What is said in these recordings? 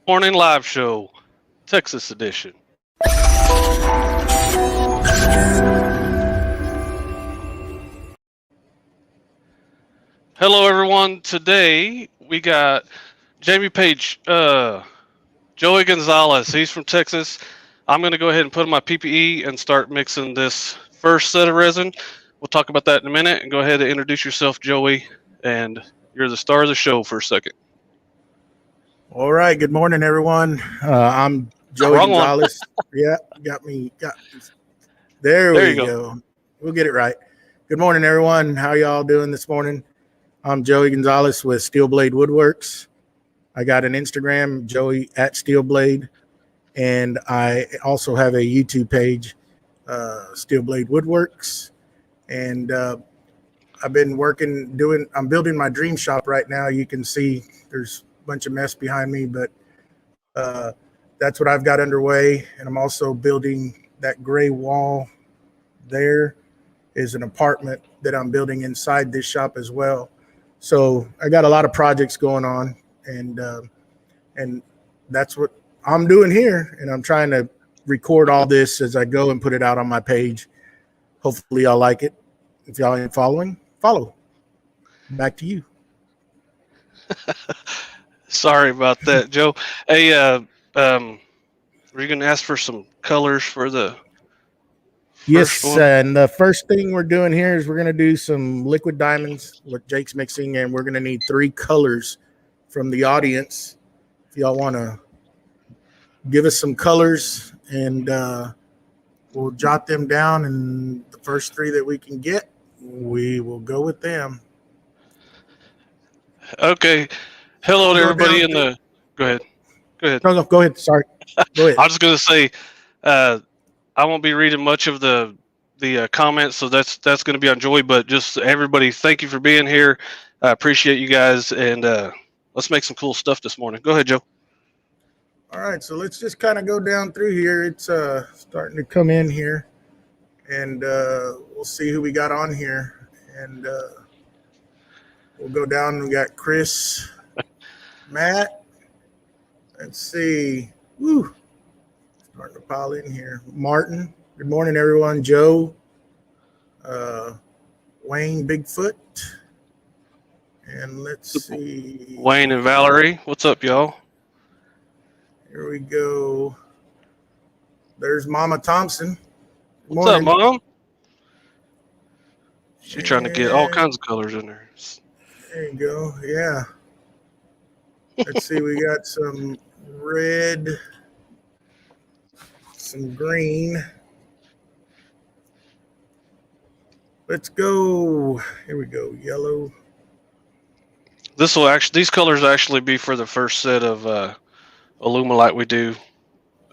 Morning live show, Texas edition. Hello, everyone. Today we got Jamie Page, Joey Gonzalez. He's from Texas. I'm going to go ahead and put on my PPE and start mixing this first set of resin. We'll talk about that in a minute. And go ahead and introduce yourself, Joey. And you're the star of the show for a second. All right. Good morning, everyone. I'm Joey Wrong one. Gonzalez. Yeah, got me. There we go. We'll get it right. Good morning, everyone. How y'all doing this morning? I'm Joey Gonzalez with Steel Blade Woodworks. I got an Instagram, Joey at Steel Blade, and I also have a YouTube page, Steel Blade Woodworks. And I've been I'm building my dream shop right now. You can see there's a bunch of mess behind me, but that's what I've got underway. And I'm also building that gray wall. There is an apartment that I'm building inside this shop as well. So I got a lot of projects going on, and that's what I'm doing here. And I'm trying to record all this as I go and put it out on my page. Hopefully y'all like it. If y'all ain't following, follow. Back to you. Sorry about that, Joe. Hey, were you going to ask for some colors for the Yes, one? And the first thing we're doing here is we're going to do some liquid diamonds, what Jake's mixing, and we're going to need 3 colors from the audience. If y'all want to give us some colors, and we'll jot them down, and the first 3 that we can get, we will go with them. Okay. Hello to everybody in the... Go ahead. No, go ahead. Sorry. Go ahead. I was just going to say, I won't be reading much of the comments, so that's going to be on Joey. But just everybody, thank you for being here. I appreciate you guys, and let's make some cool stuff this morning. Go ahead, Joe. All right, so let's just kind of go down through here. It's starting to come in here, and we'll see who we got on here. And we'll go down. We got Chris, Matt. Let's see. Woo. Starting to pile in here. Martin. Good morning, everyone. Joe. Wayne Bigfoot. And let's see. Wayne and Valerie. What's up, y'all? Here we go. There's Mama Thompson. Good What's morning. Up, Mom? She's trying to get all kinds of colors in there. There you go. Yeah. Let's see. We got some red, some green. Let's go. Here we go. Yellow. These colors will actually be for the first set of Illuminite we do.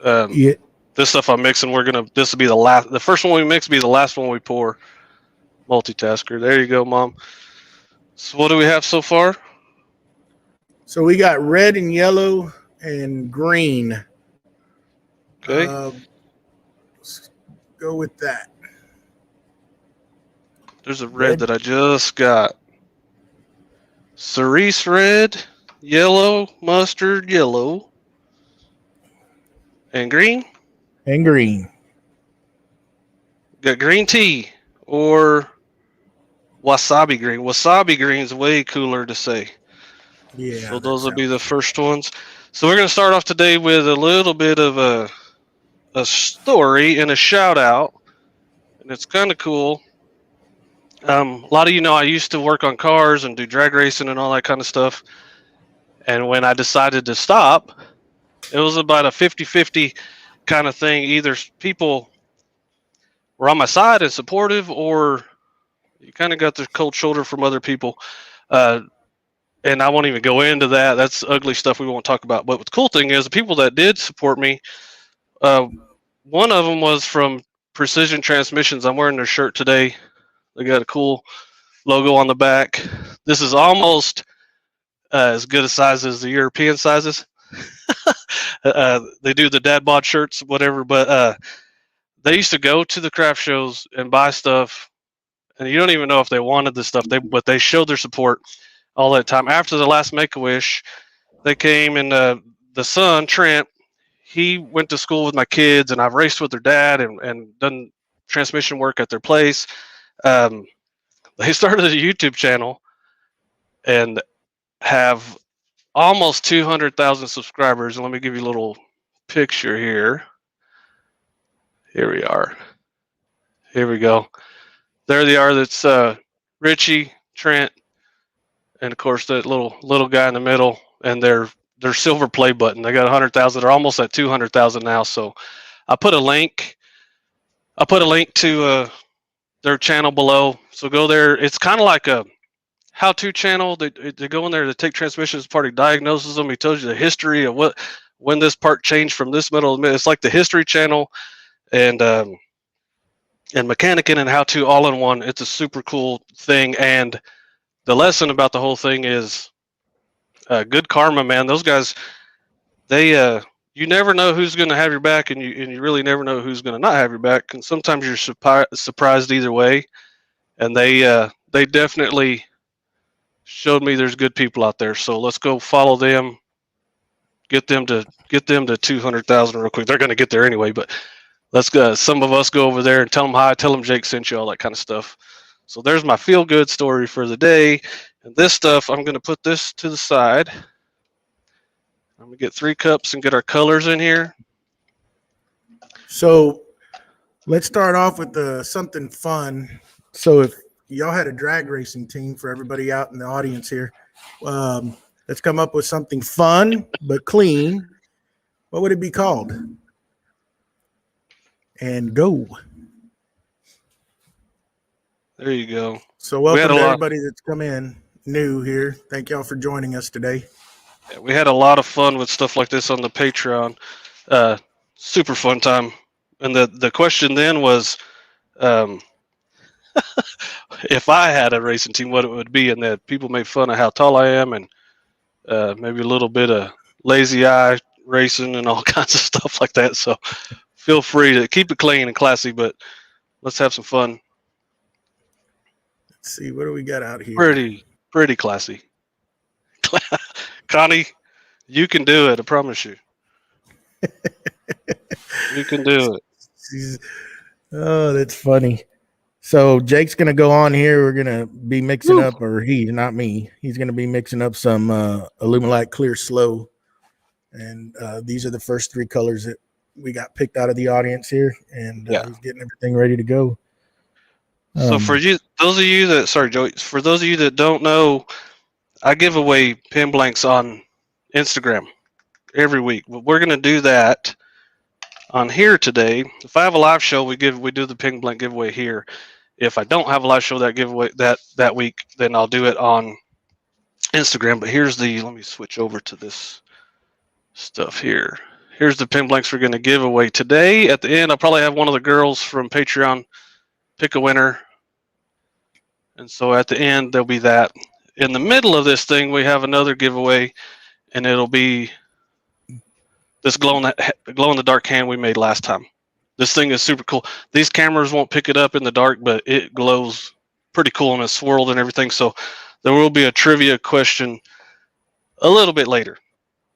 Yeah. This stuff I'm mixing, this will be the first one we mix will be the last one we pour. Multitasker. There you go, Mom. So what do we have so far? So we got red and yellow and green. Okay. Let's go with that. There's a red that I just got. Cerise red, yellow, mustard, yellow, and green. And green. Got green tea or wasabi green. Wasabi green is way cooler to say. Yeah. So those will be the first ones. So we're going to start off today with a little bit of a story and a shout out, and it's kind of cool. A lot of you know I used to work on cars and do drag racing and all that kind of stuff. And when I decided to stop, it was about a 50-50 kind of thing. Either people were on my side and supportive, or you kind of got the cold shoulder from other people. And I won't even go into that. That's ugly stuff we won't talk about. But the cool thing is the people that did support me, one of them was from Precision Transmissions. I'm wearing their shirt today. They got a cool logo on the back. This is almost as good a size as the European sizes. They do the dad bod shirts, whatever, but they used to go to the craft shows and buy stuff, and you don't even know if they wanted this stuff, but they showed their support all that time. After the last Make-A-Wish, they came and the son, Trent, he went to school with my kids, and I've raced with their dad and done transmission work at their place. Um, they started a YouTube channel and have almost 200,000 subscribers. And let me give you a little picture here. Here we are. Here we go. There they are. That's Richie, Trent, and of course that little guy in the middle, and their silver play button. They got 100,000. They're almost at 200,000 now. So I put a link. To their channel below. So go there. It's kind of like a how-to channel. They go in there to take transmissions apart. He diagnoses them. He tells you the history of when this part changed from this metal. It's like the history channel and mechanicing and how-to all in one. It's a super cool thing. And the lesson about the whole thing is good karma, man. Those guys, they you never know who's going to have your back, and you really never know who's going to not have your back. And sometimes you're surprised either way. And they definitely showed me there's good people out there. So let's go follow them. Get them to 200,000 real quick. They're going to get there anyway, but let's go. Some of us go over there and tell them hi, tell them Jake sent you, all that kind of stuff. So there's my feel good story for the day. And this stuff, I'm going to put this to the side. I'm going to get 3 cups and get our colors in here. So let's start off with something fun. So if y'all had a drag racing team, for everybody out in the audience here, let's come up with something fun but clean. What would it be called? And go. There you go. So welcome to everybody that's come in new here. Thank y'all for joining us today. Yeah, we had a lot of fun with stuff like this on the Patreon. Super fun time. And the question then was, if I had a racing team, what it would be, and that people made fun of how tall I am, and maybe a little bit of lazy eye racing and all kinds of stuff like that. So feel free to keep it clean and classy, but let's have some fun. Let's see, what do we got out here? Pretty classy. Connie, you can do it. I promise you. You can do it. Oh, that's funny. So Jake's going to go on here. We're going to be mixing up, or he, not me. He's going to be mixing up some Illuminite Clear Slow. And these are the first 3 colors that we got picked out of the audience here. And he's getting everything ready to go. So for you, Joey, for those of you that don't know, I give away pin blanks on Instagram every week. We're going to do that on here today. If I have a live show, we do the pin blank giveaway here. If I don't have a live show that giveaway that week, then I'll do it on Instagram. But let me switch over to this stuff here. Here's the pin blanks we're going to give away today. At the end, I'll probably have one of the girls from Patreon pick a winner. And so at the end, there'll be that. In the middle of this thing, we have another giveaway, and it'll be this glow in the dark hand we made last time. This thing is super cool. These cameras won't pick it up in the dark, but it glows pretty cool, and it's swirled and everything. So there will be a trivia question a little bit later.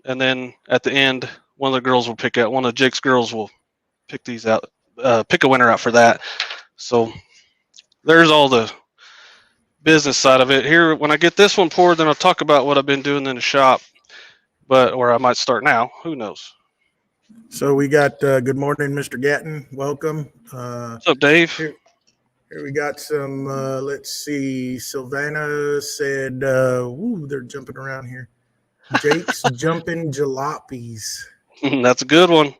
And then at the end, one of Jake's girls will pick these out, pick a winner out for that. So there's all the business side of it. Here, when I get this one poured, then I'll talk about what I've been doing in the shop, or I might start now. Who knows? So we got good morning, Mr. Gatton. Welcome. What's up, Dave? Here we got some, let's see. Sylvana said, they're jumping around here. Jake's Jumping Jalopies. That's a good one.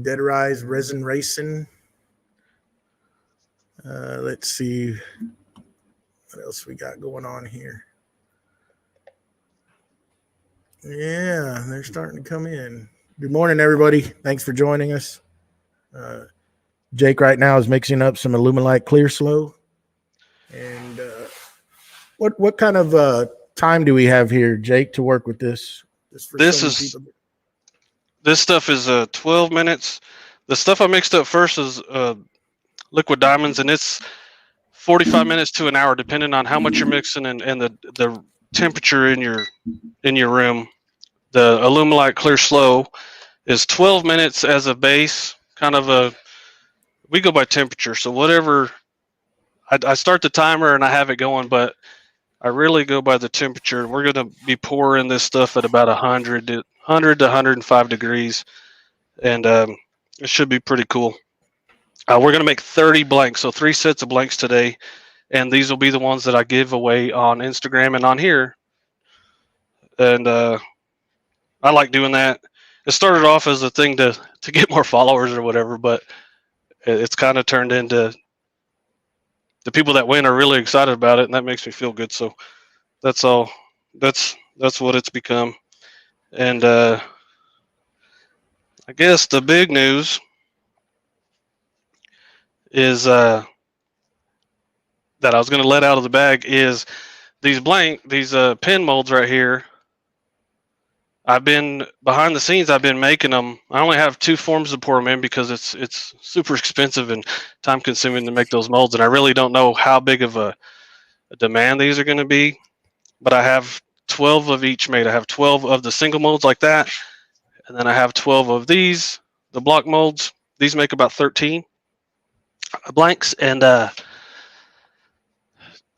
Dead Rise Resin Racing. Let's see what else we got going on here. Yeah, they're starting to come in. Good morning, everybody. Thanks for joining us. Jake right now is mixing up some Illuminite Clear Slow. And what kind of time do we have here, Jake, to work with this? This stuff is 12 minutes. The stuff I mixed up first is liquid diamonds, and it's 45 minutes to an hour, depending on how much you're mixing and the temperature in your room. The Alumilite Clear Slow is 12 minutes as a base, kind of we go by temperature. So whatever, I start the timer and I have it going, but I really go by the temperature. We're going to be pouring this stuff at about 100 to 105 degrees, and it should be pretty cool. We're going to make 30 blanks, so 3 sets of blanks today, and these will be the ones that I give away on Instagram and on here. And I like doing that. It started off as a thing to get more followers or whatever, but it's kind of turned into the people that win are really excited about it, and that makes me feel good. So that's all. That's what it's become. And I guess the big news is that I was going to let out of the bag is these pen molds right here. I've been behind the scenes. I've been making them. I only have 2 forms to pour them in because it's super expensive and time consuming to make those molds, and I really don't know how big of a demand these are going to be. But I have 12 of each made. I have 12 of the single molds like that, and then I have 12 of these, the block molds. These make about 13 blanks, and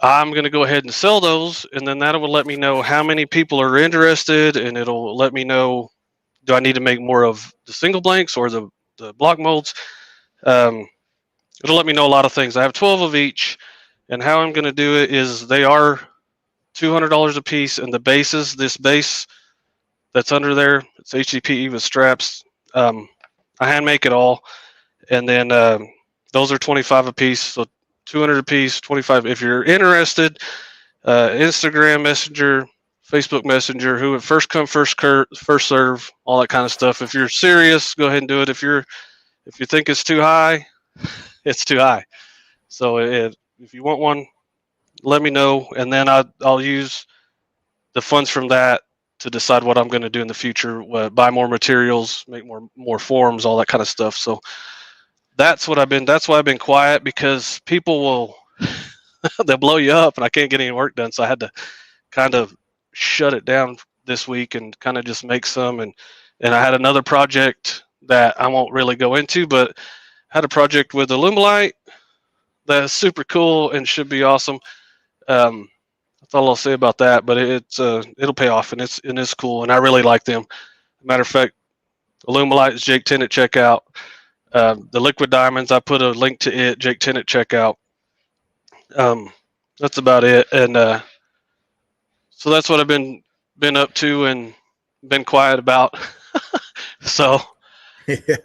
I'm going to go ahead and sell those, and then that will let me know how many people are interested, and it'll let me know, do I need to make more of the single blanks or the block molds? It'll let me know a lot of things. I have 12 of each, and how I'm going to do it is they are $200 a piece, and the bases, this base that's under there, it's HDPE with straps. I hand make it all, and then those are 25 a piece, so 200 a piece, 25. If you're interested, Instagram Messenger, Facebook Messenger, who would first come, first serve, all that kind of stuff. If you're serious, go ahead and do it. If you think it's too high, it's too high. So if you want one, let me know, and then I'll use the funds from that to decide what I'm going to do in the future. Buy more materials, make more forms, all that kind of stuff. So that's why I've been quiet, because people will they'll blow you up, and I can't get any work done. So I had to kind of shut it down this week and kind of just make some. And I had another project that I won't really go into, but had a project with Alumilite that's super cool and should be awesome. That's all I'll say about that, but it'll pay off, and it's cool, and I really like them. Matter of fact, Alumilite is Jake Tennant checkout. The liquid diamonds, I put a link to it, Jake Tennant checkout. That's about it, and so that's what I've been up to and been quiet about. So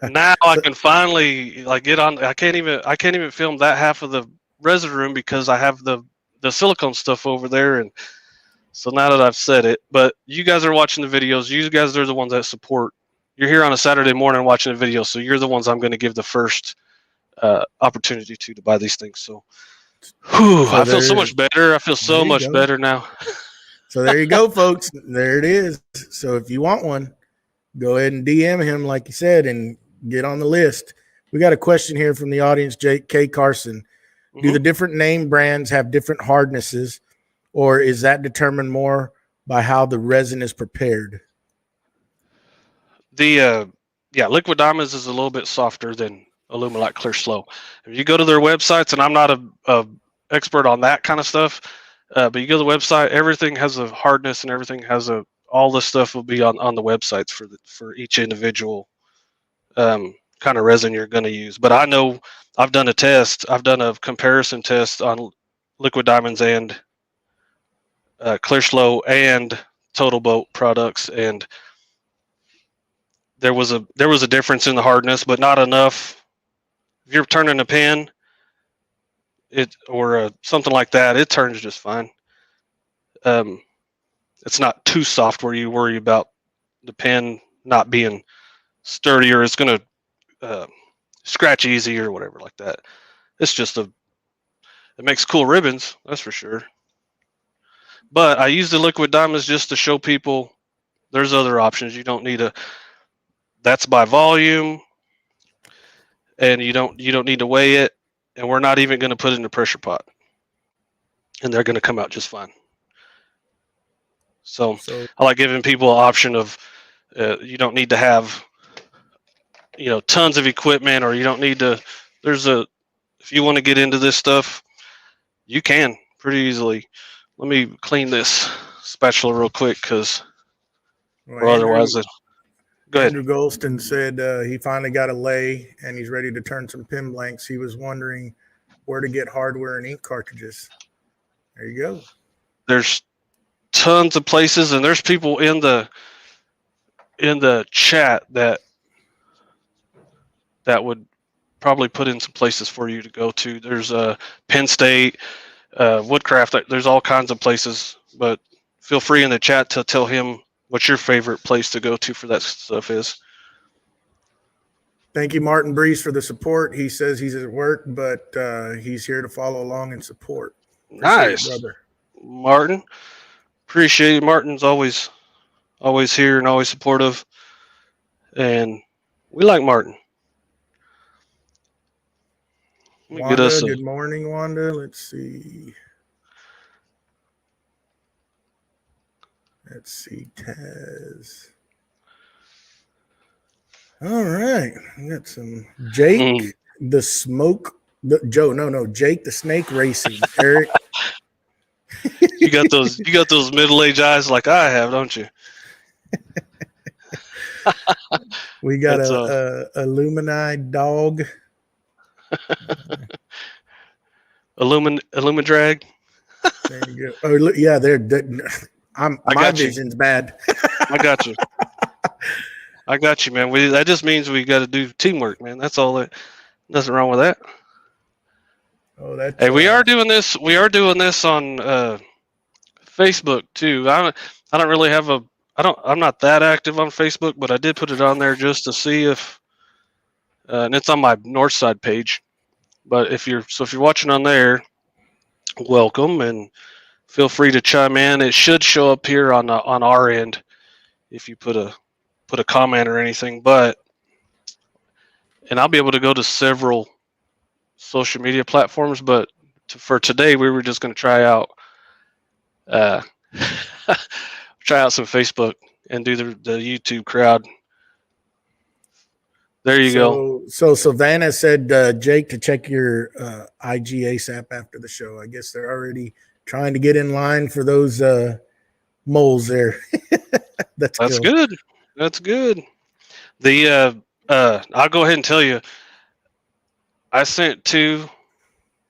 now I can finally get on. I can't even film that half of the resin room because I have the silicone stuff over there, and so now that I've said it, but you guys are watching the videos. You guys are the ones that support. You're here on a Saturday morning watching a video, so you're the ones I'm going to give the first opportunity to buy these things. So, I feel so much better. I feel so much better now. So there you go, folks. There it is. So if you want one, go ahead and DM him, like you said, and get on the list. We got a question here from the audience, Jake K. Carson. Do the different name brands have different hardnesses, or is that determined more by how the resin is prepared? Liquid Diamonds is a little bit softer than Alumilite Clear Slow. If you go to their websites, and I'm not a expert on that kind of stuff, but you go to the website, everything has a hardness, and everything has all this stuff will be on the websites for each individual kind of resin you're going to use. But I know I've done a test. I've done a comparison test on Liquid Diamonds and Clear Slow and Total Boat products, and there was a difference in the hardness, but not enough. If you're turning a pen, or something like that, it turns just fine. It's not too soft where you worry about the pen not being sturdy, or it's going to scratch easy or whatever like that. It's just it makes cool ribbons, that's for sure. But I use the Liquid Diamonds just to show people there's other options. You don't need that's by volume, and you don't need to weigh it, and we're not even going to put it in a pressure pot, and they're going to come out just fine. So I like giving people an option of You don't need to have, tons of equipment, or you don't need to. If you want to get into this stuff, you can pretty easily. Let me clean this spatula real quick, or otherwise, go ahead. Andrew Golston said he finally got a lay and he's ready to turn some pin blanks. He was wondering where to get hardware and ink cartridges. There you go. There's tons of places, and there's people in the chat that would probably put in some places for you to go to. There's Penn State, Woodcraft. There's all kinds of places, but feel free in the chat to tell him what your favorite place to go to for that stuff is. Thank you, Martin Breeze, for the support. He says he's at work, but he's here to follow along and support. Nice, brother. Martin. Appreciate it. Martin's always here and always supportive, and we like Martin. Wanda, good morning, Wanda. Let's see. Taz. All right. We got some Jake the Smoke. Jake the Snake Racing. Eric. You got those middle-aged eyes like I have, don't you? We got a Illumini dog. Illumidrag. There you go. Oh yeah, my vision's bad. I got you. I got you, man. That just means we got to do teamwork, man. That's all. Nothing wrong with that. Oh, that's. Hey, we are doing this. We are doing this on Facebook too. I don't really have I'm not that active on Facebook, but I did put it on there just to see if. And it's on my Northside page. But if you're watching on there, welcome, and feel free to chime in. It should show up here on our end if you put a comment or anything. And I'll be able to go to several social media platforms. But for today, we were just going to try out some Facebook and do the YouTube crowd. There you go. So Savannah said, Jake, to check your IG ASAP after the show. I guess they're already trying to get in line for those moles there. That's good. That's good. I'll go ahead and tell you, I sent two,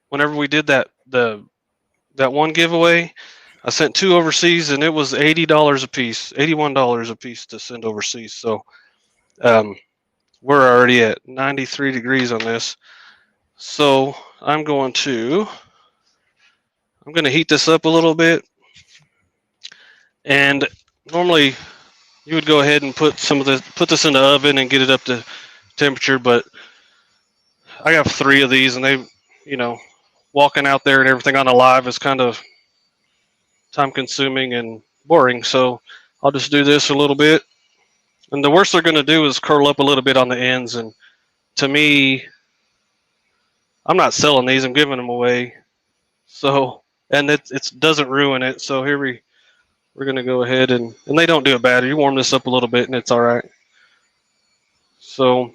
whenever we did that one giveaway, I sent two overseas, and it was $80 a piece, $81 a piece to send overseas. So, we're already at 93 degrees on this. So I'm going to heat this up a little bit. And normally you would go ahead and put this in the oven and get it up to temperature, but I got 3 of these, and they, walking out there and everything on a live is kind of time consuming and boring. So I'll just do this a little bit. And the worst they're going to do is curl up a little bit on the ends. And to me, I'm not selling these. I'm giving them away. So, and it doesn't ruin it. So here we're going to go ahead and they don't do it bad. You warm this up a little bit and it's all right. So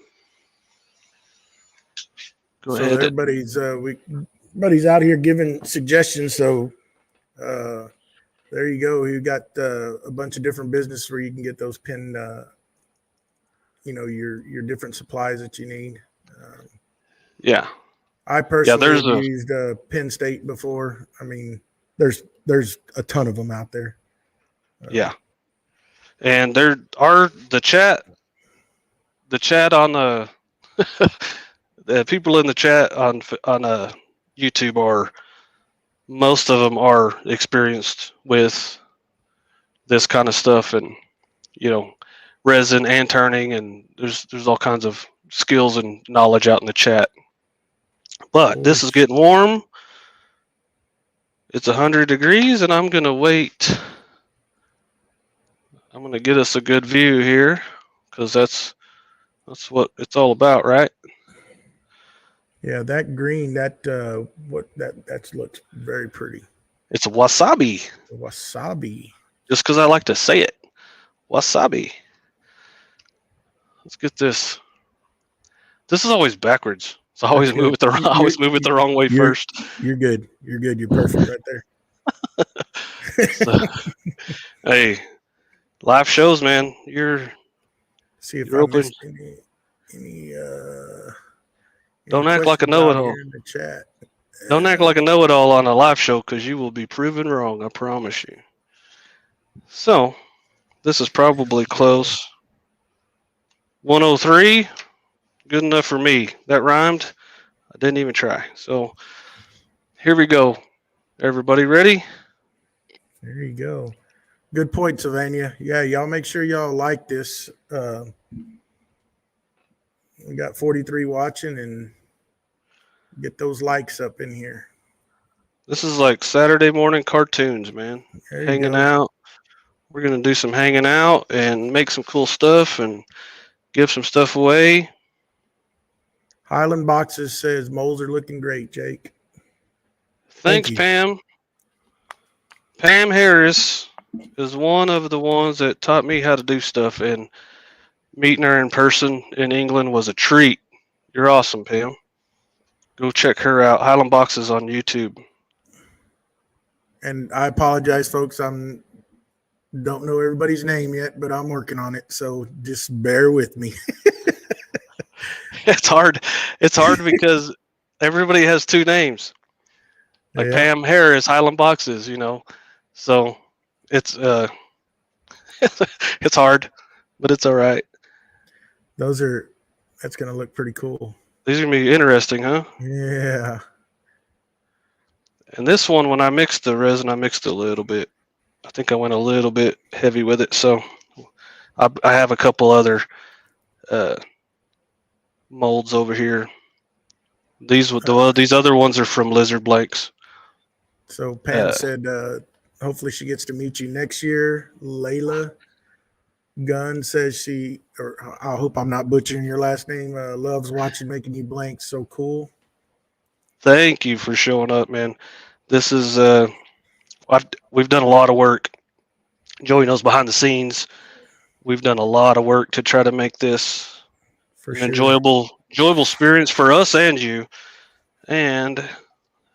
go ahead. Everybody's out here giving suggestions. So there you go. You got a bunch of different businesses where you can get those pinned, your different supplies that you need. Yeah. I personally used Penn State before. I mean, there's a ton of them out there. Yeah. And there are the chat on the people in the chat on YouTube most of them are experienced with this kind of stuff, and resin and turning, and there's all kinds of skills and knowledge out in the chat. But this is getting warm. It's 100 degrees, and I'm gonna wait. I'm gonna get us a good view here, because that's what it's all about, right? Yeah, that green, that looks very pretty. It's wasabi. Wasabi. Just because I like to say it, wasabi. Let's get this. This is always backwards. So I That's always move good. it the I always move it the wrong way first. You're good. You're good. You're perfect right there. So, hey, live shows, man. You're See if I open. missed any Don't act like a questions out know-it-all. here in the chat. Don't act like a know-it-all on a live show, because you will be proven wrong. I promise you. So, this is probably close. 103, good enough for me. That rhymed. I didn't even try. So, here we go. Everybody ready? There you go. Good point, Sylvania. Yeah, y'all make sure y'all like this. We got 43 watching, and get those likes up in here. This is like Saturday morning cartoons, man. Hanging out. We're going to do some hanging out and make some cool stuff and give some stuff away. Highland Boxes says moles are looking great, Jake. Thanks, Pam. Pam Harris is one of the ones that taught me how to do stuff, and meeting her in person in England was a treat. You're awesome, Pam. Go check her out. Highland Boxes on YouTube. And I apologize, folks. Don't know everybody's name yet, but I'm working on it. So just bear with me. It's hard. It's hard because everybody has two names. Like Pam Harris, Highland Boxes, you know. So it's it's hard, but it's all right. That's gonna look pretty cool. These are gonna be interesting, huh? Yeah. And this one, when I mixed the resin, I mixed a little bit. I think I went a little bit heavy with it. So I have a couple other molds over here. These other ones are from Lizard Blanks. So Pam said, hopefully she gets to meet you next year. Layla Gunn says I hope I'm not butchering your last name, loves watching Making You Blank. So cool. Thank you for showing up, man. This is we've done a lot of work. Joey knows behind the scenes. We've done a lot of work to try to make this an enjoyable experience for us and you. And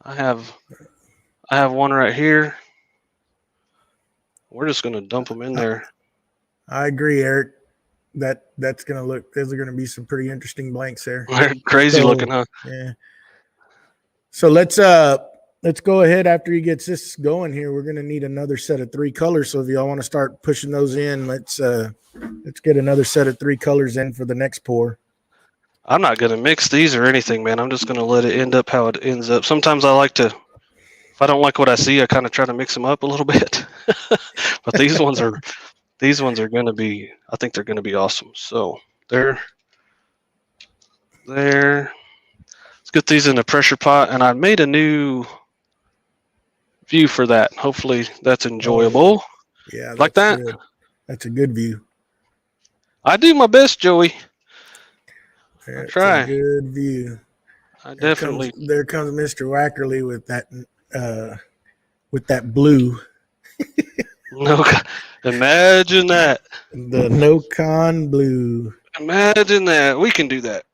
I have one right here. We're just gonna dump them in there. I agree, Eric. That's gonna look. Those are gonna be some pretty interesting blanks there. They're crazy looking, huh? Yeah. So let's go ahead after he gets this going here. We're gonna need another set of 3 colors. So if y'all want to start pushing those in, let's get another set of 3 colors in for the next pour. I'm not gonna mix these or anything, man. I'm just gonna let it end up how it ends up. Sometimes I like to, if I don't like what I see, I kind of try to mix them up a little bit. But these ones are gonna be. I think they're gonna be awesome. So there. Let's get these in a pressure pot, and I made a new view for that. Hopefully that's enjoyable. Yeah, like that. Good. That's a good view. I do my best, Joey. That's I try. A good view. There comes Mr. Wackerly with that blue. No, imagine that. The no-con blue. Imagine that. We can do that.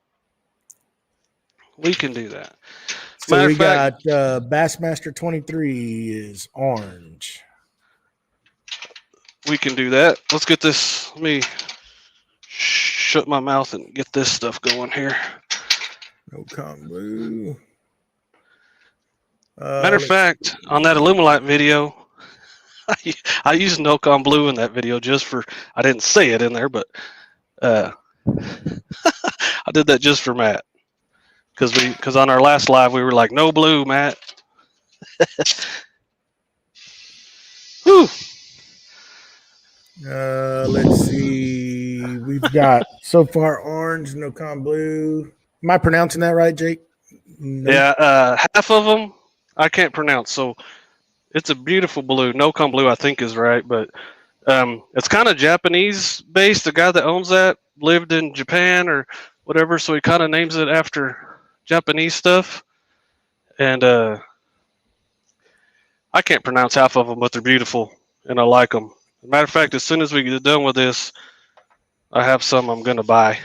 So we got Bassmaster 23 is orange. We can do that. Let's get this. Let me shut my mouth and get this stuff going here. No-con blue. Matter of fact, on that Illumilite video, I used no-con blue in that video just for, I didn't say it in there, but I did that just for Matt. Because on our last live, we were like, no blue, Matt. Whew. Let's see. We've got so far orange, no-con blue. Am I pronouncing that right, Jake? No. Yeah, half of them I can't pronounce. So it's a beautiful blue. No-con blue, I think, is right, but it's kind of Japanese based. The guy that owns that lived in Japan or whatever, so he kind of names it after Japanese stuff. And I can't pronounce half of them, but they're beautiful, and I like them. As a matter of fact, as soon as we get done with this, I have some I'm gonna buy.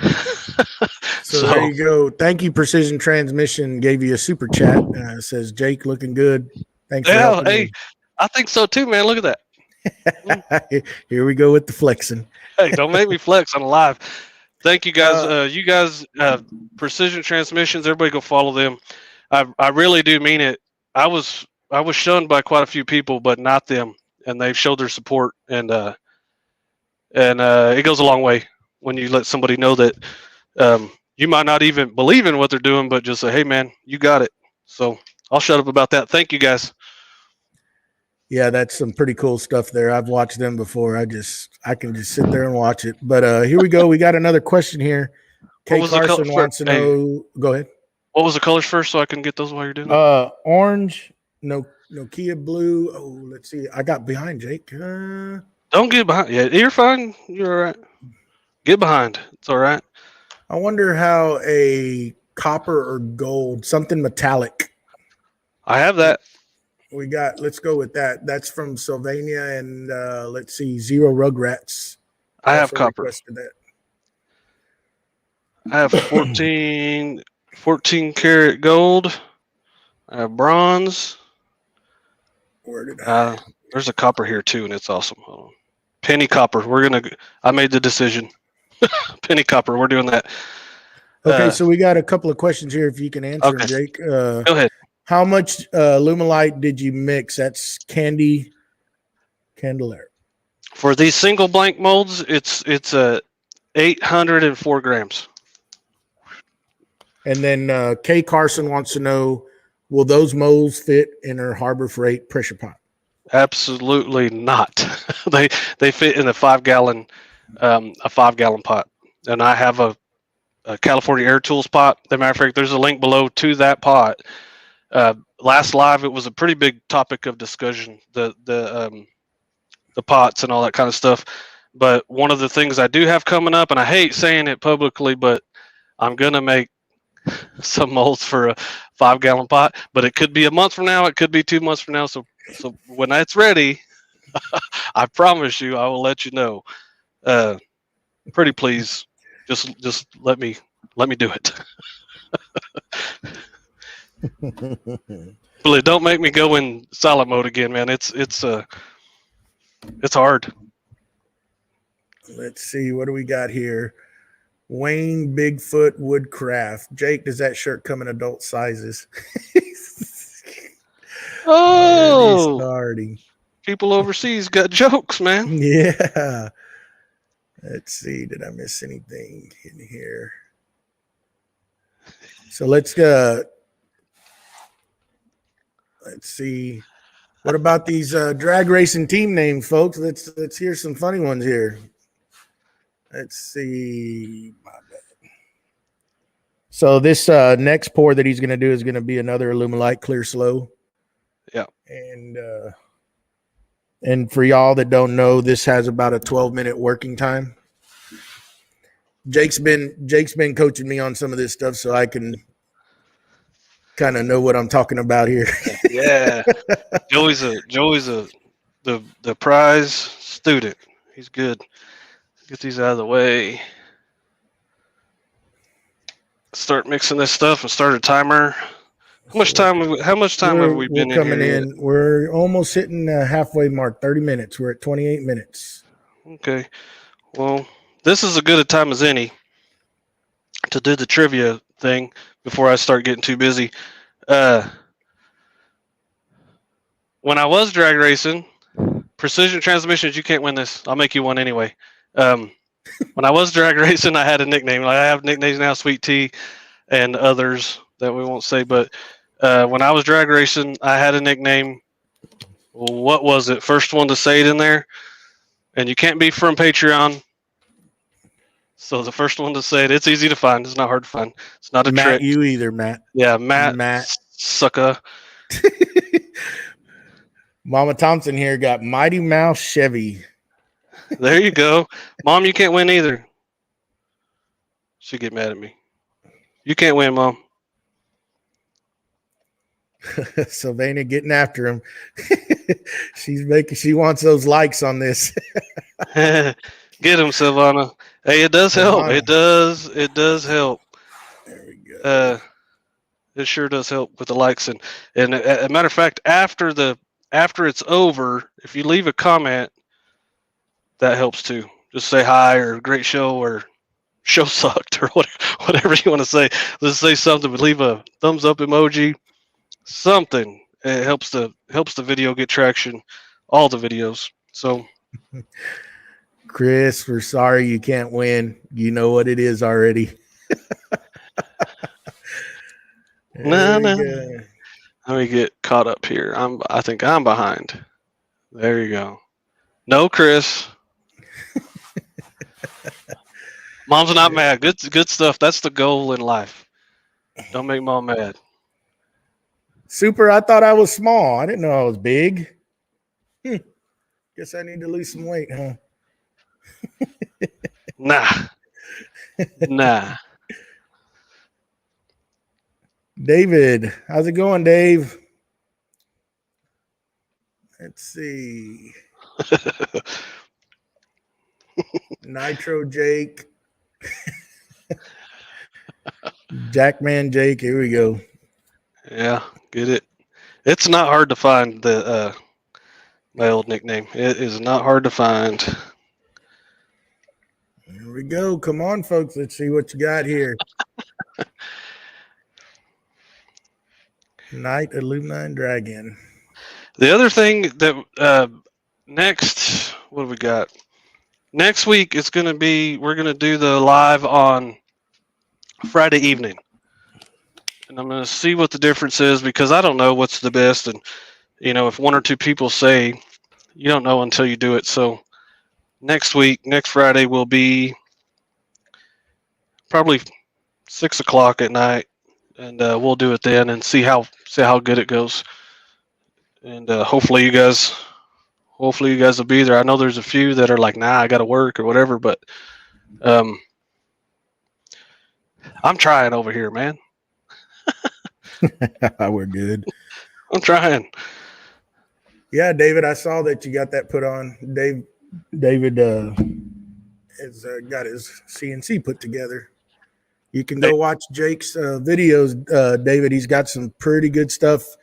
So there you go. Thank you, Precision Transmission gave you a super chat. Says Jake looking good. Thanks for yeah, helping hey, me. I think so too, man. Look at that. Here we go with the flexing. Hey, don't make me flex on live. Thank you guys. You guys, Precision Transmissions. Everybody go follow them. I really do mean it. I was shunned by quite a few people, but not them, and they've showed their support, and it goes a long way when you let somebody know that you might not even believe in what they're doing, but just say, "Hey, man, you got it." So I'll shut up about that. Thank you, guys. Yeah, that's some pretty cool stuff there. I've watched them before. I can just sit there and watch it. But here we go. We got another question here. Kay Carson wants to know. Go ahead. What was the colors first, so I can get those while you're doing it? Orange, Nokia blue. Oh, let's see. I got behind Jake. Don't get behind. Yeah, you're fine. You're all right. Get behind. It's all right. I wonder how a copper or gold, something metallic. I have that. We got. Let's go with that. That's from Sylvania, and let's see, Zero Rugrats. I have copper. That. I have 14 karat gold. I have bronze. Where did I? There's a copper here too, and it's awesome. Hold on. Penny copper. I made the decision. Penny copper. We're doing that. Okay, so we got a couple of questions here. If you can answer them, Jake. Go ahead. How much Lumelite did you mix? That's Candelaire. For these single blank molds, it's 804 grams. And then Kay Carson wants to know, will those molds fit in her Harbor Freight pressure pot? Absolutely not. they fit in a 5-gallon pot, and I have a California Air Tools pot. As a matter of fact, there's a link below to that pot. Last live, it was a pretty big topic of discussion, the pots and all that kind of stuff. But one of the things I do have coming up, and I hate saying it publicly, but I'm gonna make some molds for a 5-gallon pot. But it could be a month from now, it could be 2 months from now. So when that's ready, I promise you, I will let you know. Pretty please, just let me do it. Really, don't make me go in silent mode again, man. It's hard. Let's see, what do we got here? Wayne Bigfoot Woodcraft. Jake, does that shirt come in adult sizes? Oh, starting. People overseas got jokes, man. Yeah. Let's see. Did I miss anything in here? So let's see. What about these drag racing team names, folks? Let's hear some funny ones here. Let's see. My bad. So this next pour that he's going to do is going to be another Illumilite Clear Slow. Yeah. And for y'all that don't know, this has about a 12-minute working time. Jake's been coaching me on some of this stuff, so I can kind of know what I'm talking about here. Yeah. Joey's the prize student. He's good. Get these out of the way. Start mixing this stuff and start a timer. How much time have we been coming in? We're almost hitting the halfway mark, 30 minutes. We're at 28 minutes. Okay. Well, this is as good a time as any to do the trivia thing before I start getting too busy. When I was drag racing, Precision Transmissions, you can't win this. I'll make you one anyway. When I was drag racing, I had a nickname. I have nicknames now, Sweet Tea and others that we won't say. But when I was drag racing, I had a nickname. What was it? First one to say it in there. And you can't be from Patreon. So the first one to say it, it's easy to find. It's not hard to find. It's not a Matt, trick. you either, Matt. Yeah, Matt. Sucker. Mama Thompson here got Mighty Mouse Chevy. There you go. Mom, you can't win either. She'll get mad at me. You can't win, Mom. Sylvania getting after him. She wants those likes on this. Get him, Silvana. Hey, it does help. on. It does help. There we go. It sure does help with the likes and a matter of fact, after it's over, if you leave a comment, that helps too. Just say hi or great show or show sucked or whatever you want to say. Let's say something, but leave a thumbs up emoji, something. It helps the video get traction, all the videos. So, Chris, we're sorry you can't win. You know what it is already. no. Let me get caught up here. I think I'm behind. There you go. No, Chris. Mom's not mad. Good stuff. That's the goal in life. Don't make mom mad. Super, I thought I was small. I didn't know I was big. Guess I need to lose some weight, huh? Nah. David, how's it going, Dave? Let's see. Nitro Jake. Jackman Jake. Here we go. Yeah, get it. It's not hard to find my old nickname. It is not hard to find. Here we go. Come on, folks. Let's see what you got here. Night Illuminine Dragon. The other thing that next, what do we got? Next week it's going to be, we're going to do the live on Friday evening. And I'm going to see what the difference is because I don't know what's the best. And, if one or two people say, you don't know until you do it. So next Friday will be probably 6 o'clock at night. And we'll do it then and see how good it goes. And hopefully you guys will be there. I know there's a few that are like, nah, I got to work or whatever, but I'm trying over here, man. We're good. I'm trying. Yeah, David, I saw that you got that put on. David has got his CNC put together. You can go watch Jake's videos, David. He's got some pretty good stuff.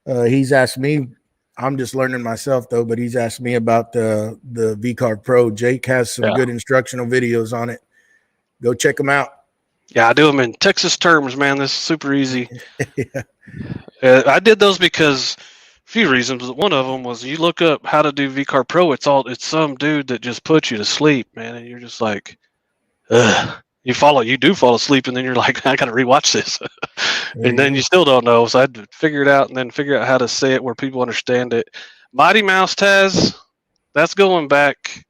He's asked me. I'm just learning myself though, but he's asked me about the VCarve Pro. Jake has some good instructional videos on it. Go check them out. Yeah, I do them in Texas terms, man. This is super easy. Yeah. I did those because a few reasons. One of them was you look up how to do VCarve Pro. It's some dude that just puts you to sleep, man, and you're just like, ugh. You do fall asleep, and then you're like, I got to rewatch this, and then you still don't know. So I had to figure it out, and then figure out how to say it where people understand it. Mighty Mouse Taz, that's going back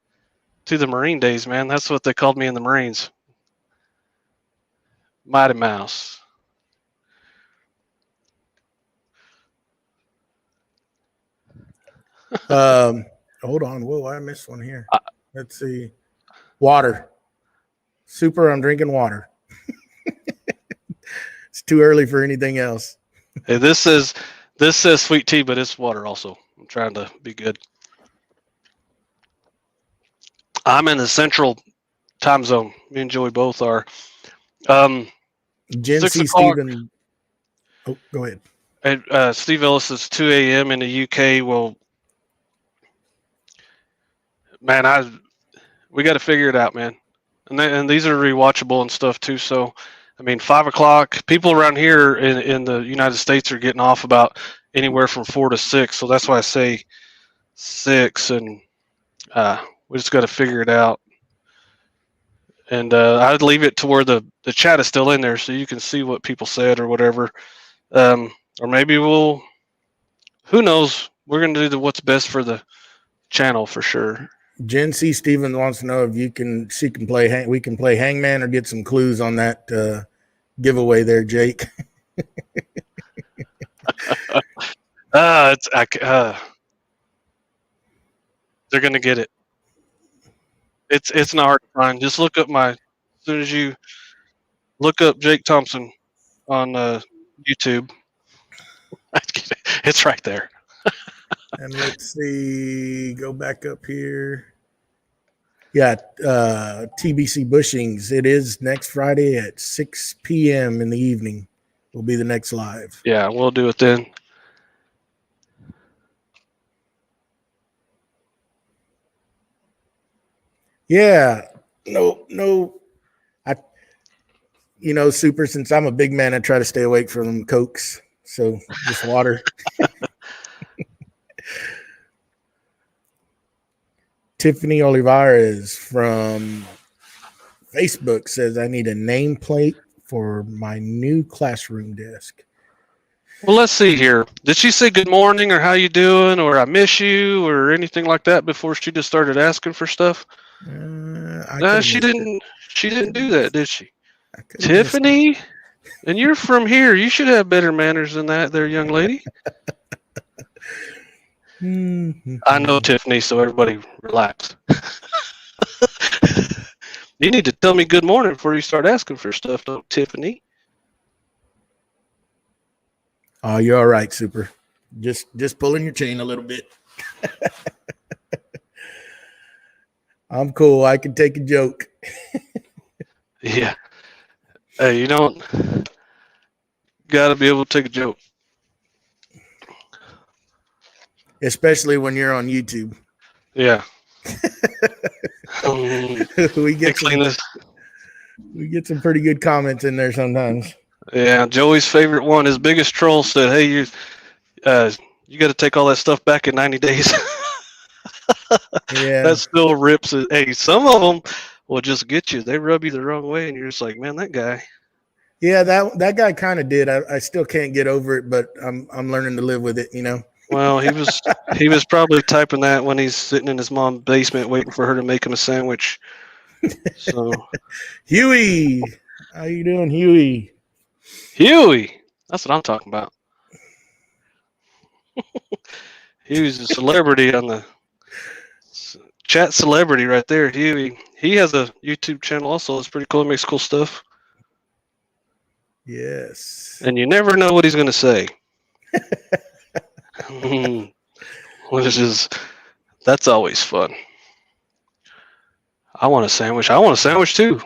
to the Marine days, man. That's what they called me in the Marines. Mighty Mouse. Hold on. Whoa, I missed one here. Let's see. Water. Super, I'm drinking water. It's too early for anything else. Hey, this says sweet tea, but it's water also. I'm trying to be good. I'm in the central time zone. Me and Joey both are. Gen C Steven. Oh, go ahead. And Steve Ellis is 2 a.m. in the UK. Well, man, we got to figure it out, man. And these are rewatchable and stuff too. So, I mean, 5 o'clock. People around here in the United States are getting off about anywhere from 4 to 6. So that's why I say 6, and we just got to figure it out. And I'd leave it to where the chat is still in there, so you can see what people said or whatever. Or maybe who knows? We're gonna do what's best for the channel for sure. Gen C Steven wants to know if we can play Hangman or get some clues on that giveaway there, Jake. They're gonna get it. It's not hard to find. Just look up as soon as you look up Jake Thompson on YouTube. It's right there. And let's see, go back up here. Yeah, TBC Bushings. It is next Friday at 6 p.m. in the evening. Will be the next live. Yeah, we'll do it then. Yeah, no. Super. Since I'm a big man, I try to stay awake from Cokes. So just water. Tiffany Olivares from Facebook says, I need a nameplate for my new classroom desk. Well, let's see here. Did she say good morning or how you doing or I miss you or anything like that before she just started asking for stuff? No, she didn't. She didn't do that, did she? Tiffany, and you're from here. You should have better manners than that, there, young lady. I know, Tiffany, so everybody relax. You need to tell me good morning before you start asking for stuff, though, Tiffany. Oh, you're all right, Super. Just pulling your chain a little bit. I'm cool. I can take a joke. Yeah. Hey, you don't got to be able to take a joke. Especially when you're on YouTube. Yeah. we get some pretty good comments in there sometimes. Yeah, Joey's favorite one, his biggest troll said, "Hey, you got to take all that stuff back in 90 days." Yeah, that still rips it. Hey, some of them will just get you. They rub you the wrong way, and you're just like, man, that guy. Yeah, that guy kind of did. I still can't get over it, but I'm learning to live with it. Well, he was probably typing that when he's sitting in his mom's basement waiting for her to make him a sandwich. So, Huey, how you doing, Huey? Huey, that's what I'm talking about. Huey's a celebrity on the chat celebrity right there. Huey, he has a YouTube channel also. It's pretty cool. He makes cool stuff. Yes. And you never know what he's going to say. That's always fun. I want a sandwich. I want a sandwich too.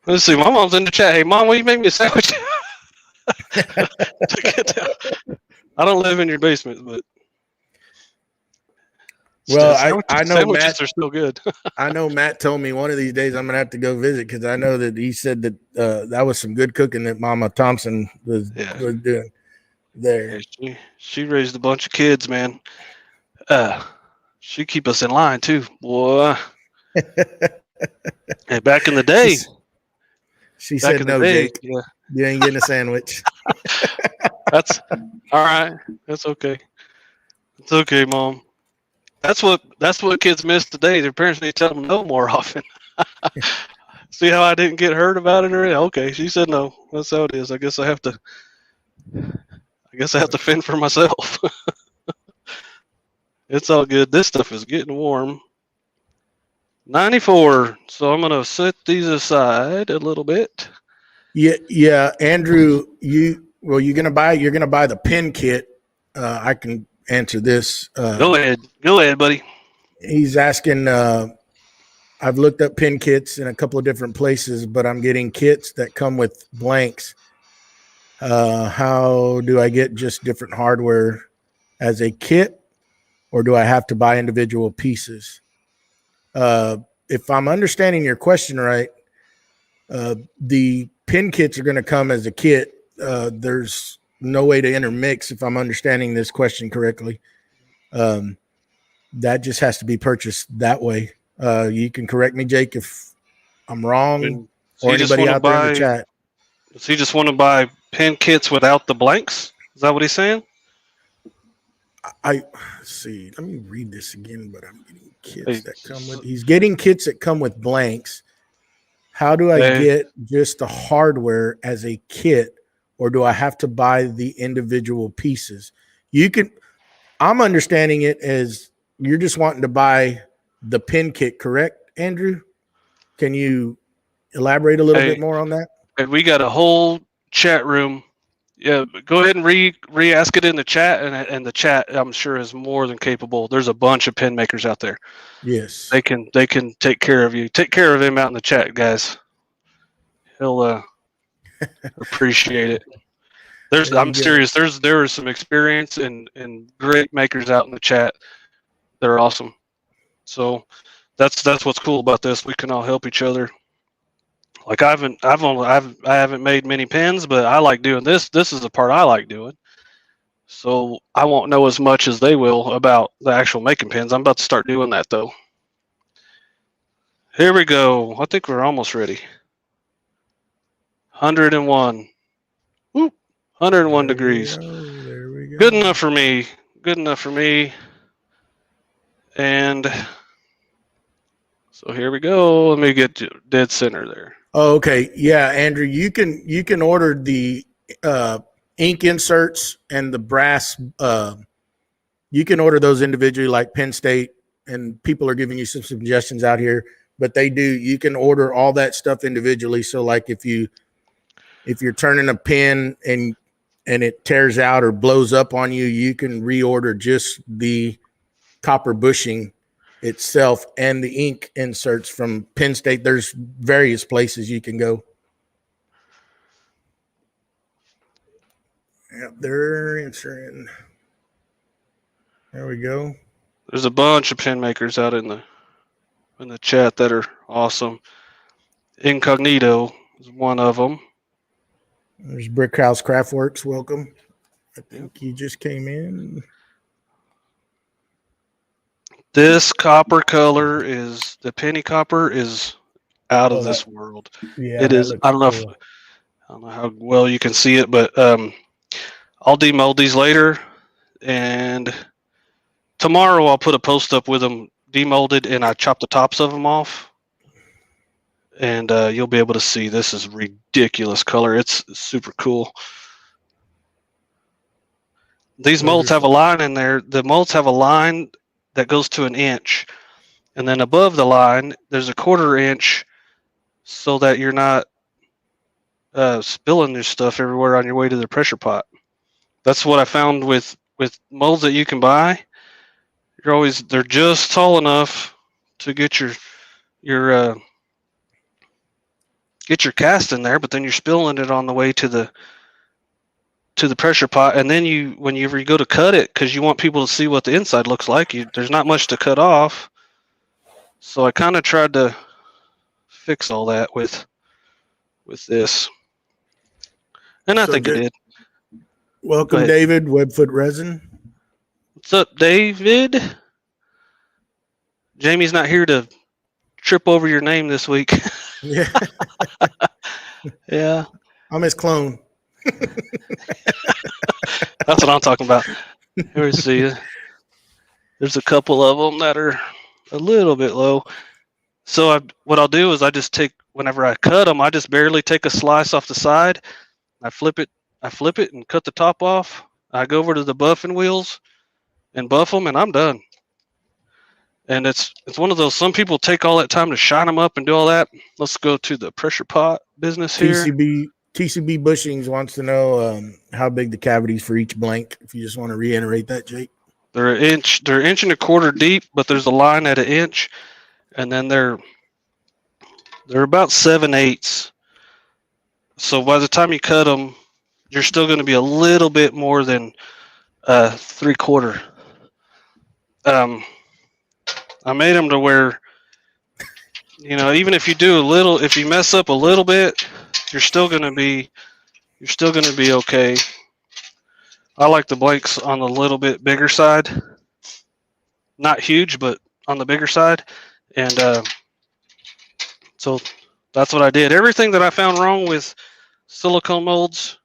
Let's see. My mom's in the chat. Hey, Mom, will you make me a sandwich? I don't live in your basement, but well, I know sandwiches Matt, are still good. I know Matt told me one of these days I'm gonna have to go visit because I know that he said that that was some good cooking that Mama Thompson was doing there. Yeah, she raised a bunch of kids, man. She keep us in line too, boy. Hey, back in the day, she said no, Jake. Yeah. You ain't getting a sandwich. That's all right. That's okay. It's okay, Mom. That's what kids miss today. Their parents need to tell them no more often. See how I didn't get hurt about it already? Okay, she said no. That's how it is. I guess I have to fend for myself. It's all good. This stuff is getting warm. 94. So I'm gonna set these aside a little bit. Yeah, Andrew, you're gonna buy the pin kit. I can answer this. Go ahead, buddy. He's asking. I've looked up pin kits in a couple of different places, but I'm getting kits that come with blanks. How do I get just different hardware as a kit, or do I have to buy individual pieces? If I'm understanding your question right, the pin kits are going to come as a kit. There's no way to intermix, if I'm understanding this question correctly. That just has to be purchased that way. You can correct me, Jake, if I'm wrong, or anybody out there in the chat. Does he just want to buy pin kits without the blanks? Is that what he's saying? Let's see. Let me read this again, but I'm getting kits that come with. He's getting kits that come with blanks. How do I get just the hardware as a kit, or do I have to buy the individual pieces? I'm understanding it as you're just wanting to buy the pin kit, correct, Andrew? Can you elaborate a little bit more on that? We got a whole chat room. Yeah, go ahead and re-ask it in the chat, and the chat I'm sure is more than capable. There's a bunch of pen makers out there. Yes. They can take care of you. Take care of him out in the chat, guys. He'll appreciate it. There I'm you go. serious. There are some experience and great makers out in the chat. They're awesome. So that's what's cool about this. We can all help each other. Like I haven't made many pens, but I like doing this. This is the part I like doing. So I won't know as much as they will about the actual making pens. I'm about to start doing that though. Here we go. I think we're almost ready. 101. Woo. 101 There we degrees. go. There we go. Good enough for me. Good enough for me. And so here we go. Let me get to dead center there. Oh, okay. Yeah, Andrew, you can order the ink inserts and the brass. You can order those individually, like Penn State, and people are giving you some suggestions out here. But they do. You can order all that stuff individually. So, like if you're turning a pen and it tears out or blows up on you, you can reorder just the copper bushing itself and the ink inserts from Penn State. There's various places you can go. Yep, they're answering. There we go. There's a bunch of pen makers out in the chat that are awesome. Incognito is one of them. There's Brickhouse Craftworks. Welcome. I think you just came in. This copper color is the penny copper is out of this world. Yeah, it is. I don't know if I don't know how well you can see it, but I'll demold these later, and tomorrow I'll put a post up with them demolded, and I chop the tops of them off, and you'll be able to see. This is ridiculous color. It's super cool. These molds have a line in there. The molds have a line that goes to 1 inch, and then above the line there's a 1/4 inch, so that you're not spilling your stuff everywhere on your way to the pressure pot. That's what I found with molds that you can buy. They're just tall enough to get your cast in there, but then you're spilling it on the way to the pressure pot, and then whenever you go to cut it, because you want people to see what the inside looks like, there's not much to cut off. So I kind of tried to fix all that with this, and I think it did. Welcome, David, Webfoot Resin. What's up, David? Jamie's not here to trip over your name this week. Yeah. Yeah. I'm his clone. That's what I'm talking about. Here we see. There's a couple of them that are a little bit low. So what I'll do is whenever I cut them, I just barely take a slice off the side. I flip it and cut the top off. I go over to the buffing wheels and buff them, and I'm done. And it's one of those, some people take all that time to shine them up and do all that. Let's go to the pressure pot business here. TCB Bushings wants to know how big the cavities for each blank. If you just want to reiterate that, Jake. They're 1 inch and 1/4 deep, but there's a line at 1 inch, and then they're about 7/8. So by the time you cut them, you're still going to be a little bit more than 3/4. I made them to where, even if if you mess up a little bit, you're still going to be okay. I like the blanks on the little bit bigger side, not huge, but on the bigger side, and so that's what I did. Everything that I found wrong with silicone molds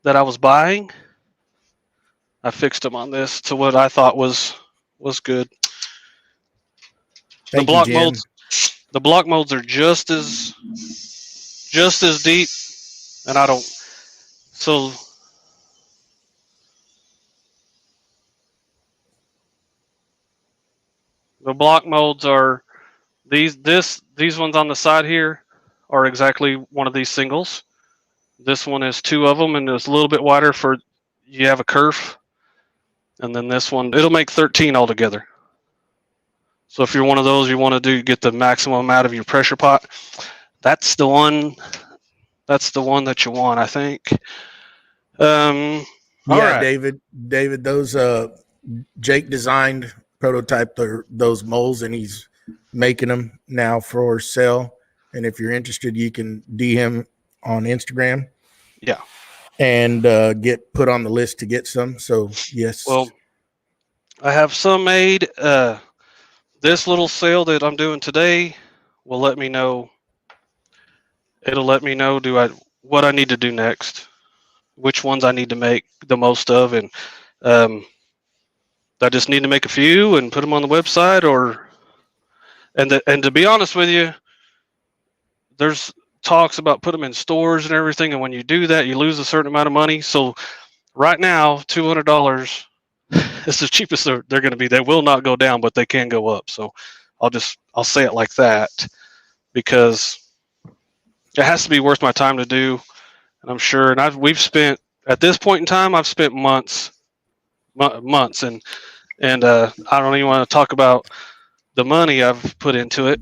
that I was buying, I fixed them on this to what I thought was good. The block molds are just as deep, and I don't. So the block molds are these ones on the side here are exactly one of these singles. This one is 2 of them, and it's a little bit wider for you have a kerf. And then this one, it'll make 13 altogether. So if you're one of those, you want to get the maximum out of your pressure pot. That's the one. That's the one that you want, I think. Yeah, right. David, those Jake designed prototype those molds, and he's making them now for sale. And if you're interested, you can DM him on Instagram. Yeah. And get put on the list to get some. So yes. Well, I have some made. This little sale that I'm doing today will let me know. It'll let me know what I need to do next, which ones I need to make the most of, and I just need to make a few and put them on the website, and to be honest with you, there's talks about putting them in stores and everything, and when you do that, you lose a certain amount of money. So right now, $200 is the cheapest they're going to be. They will not go down, but they can go up. So I'll say it like that, because it has to be worth my time to do, and I'm sure. And we've spent, at this point in time, I've spent months, and I don't even want to talk about the money I've put into it.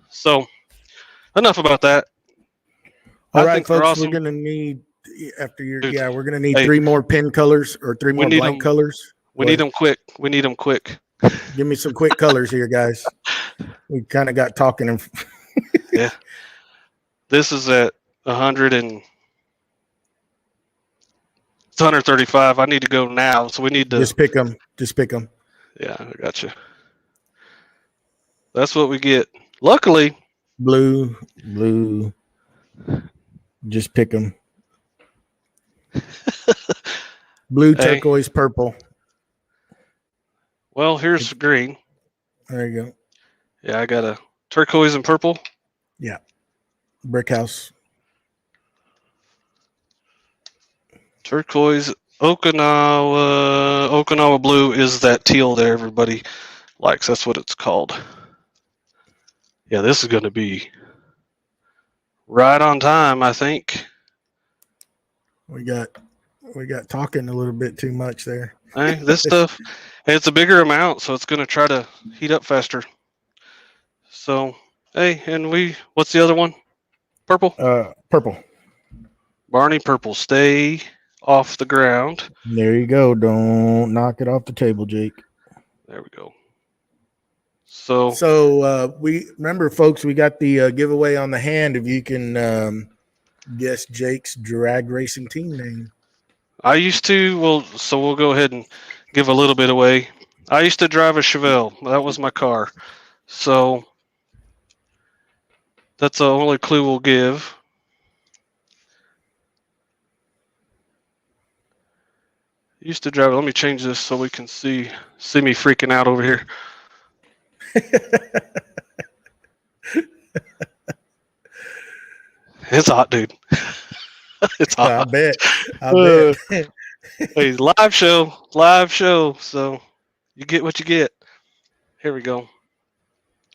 So enough about that. All right, folks, awesome. We're gonna need we're gonna need 3 more pin colors or 3 more blank colors. We need them quick. We need them quick. Give me some quick colors here, guys. We kind of got talking. Yeah. This is at 100 and it's 135. I need to go now, so we need to just pick them. Yeah, I got you. That's what we get. Luckily, blue. Just pick them. Blue, turquoise, purple. Well, here's green. There you go. Yeah, I got a turquoise and purple. Yeah. Brick house. Turquoise. Okinawa blue is that teal that everybody likes. That's what it's called. Yeah, this is going to be right on time, I think. We got talking a little bit too much there. Hey, this stuff, it's a bigger amount, so it's going to try to heat up faster. So, hey, and what's the other one? Purple? Purple. Barney purple. Stay off the ground. There you go. Don't knock it off the table, Jake. There we go. So we remember, folks, we got the giveaway on the hand. If you can guess Jake's drag racing team name. I used to, so we'll go ahead and give a little bit away. I used to drive a Chevelle. That was my car. So that's the only clue we'll give. Used to drive. Let me change this so we can see me freaking out over here. It's hot, dude. It's hot. I bet. Hey, live show. So you get what you get. Here we go.